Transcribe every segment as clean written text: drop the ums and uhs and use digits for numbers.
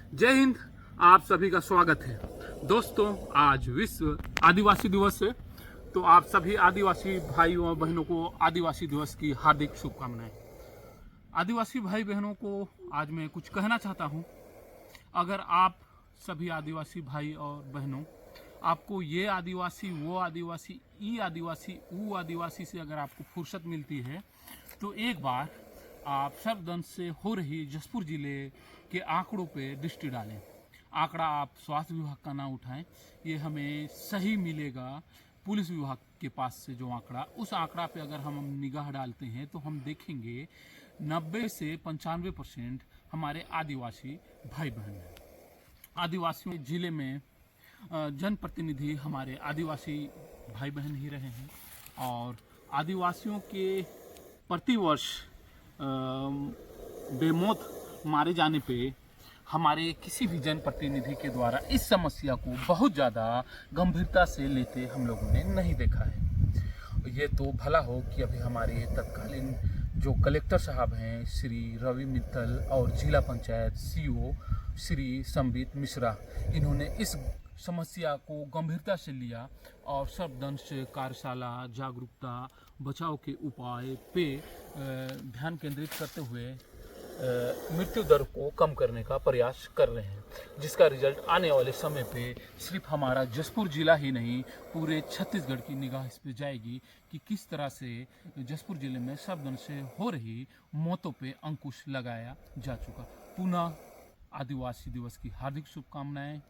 जय हिंद। आप सभी का स्वागत है दोस्तों। आज विश्व आदिवासी दिवस है, तो आप सभी आदिवासी भाइयों और बहनों को आदिवासी दिवस की हार्दिक शुभकामनाएं। आदिवासी भाई बहनों को आज मैं कुछ कहना चाहता हूं। अगर आप सभी आदिवासी भाई और बहनों, आपको ये आदिवासी, वो आदिवासी, ई आदिवासी, ऊ आदिवासी से अगर आपको फुर्सत मिलती है तो एक बार आप सर्वदंश से हो रही जसपुर जिले के आंकड़ों पे दृष्टि डालें। आंकड़ा आप स्वास्थ्य विभाग का ना उठाएं, ये हमें सही मिलेगा पुलिस विभाग के पास से जो आंकड़ा, उस आंकड़ा पे अगर हम निगाह डालते हैं तो हम देखेंगे 90 से 95% हमारे आदिवासी भाई बहन हैं। आदिवासियों जिले में जनप्रतिनिधि हमारे आदिवासी भाई बहन ही रहे हैं और आदिवासियों के प्रतिवर्ष बेमौत मारे जाने पे हमारे किसी भी जनप्रतिनिधि के द्वारा इस समस्या को बहुत ज़्यादा गंभीरता से लेते हम लोगों ने नहीं देखा है। ये तो भला हो कि अभी हमारे तत्कालीन जो कलेक्टर साहब हैं श्री रवि मित्तल और जिला पंचायत सीईओ श्री संबित मिश्रा, इन्होंने इस समस्या को गंभीरता से लिया और सर्वदंश कार्यशाला, जागरूकता, बचाव के उपाय पे ध्यान केंद्रित करते हुए मृत्यु दर को कम करने का प्रयास कर रहे हैं, जिसका रिजल्ट आने वाले समय पे सिर्फ हमारा जसपुर जिला ही नहीं, पूरे छत्तीसगढ़ की निगाह इस पे जाएगी कि किस तरह से जसपुर जिले में सर्वदंश से हो रही मौतों पे अंकुश लगाया जा चुका। पुनः आदिवासी दिवस की हार्दिक शुभकामनाएं।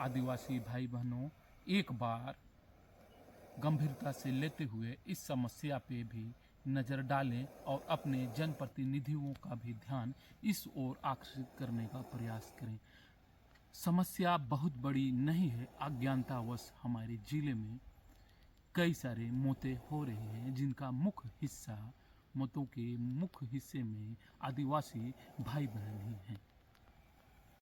आदिवासी भाई बहनों, एक बार गंभीरता से लेते हुए इस समस्या पे भी नज़र डालें और अपने जनप्रतिनिधियों का भी ध्यान इस ओर आकर्षित करने का प्रयास करें। समस्या बहुत बड़ी नहीं है, अज्ञानतावश हमारे जिले में कई सारे मौतें हो रही हैं, जिनका मुख्य हिस्सा, मौतों के मुख्य हिस्से में आदिवासी भाई बहन ही हैं।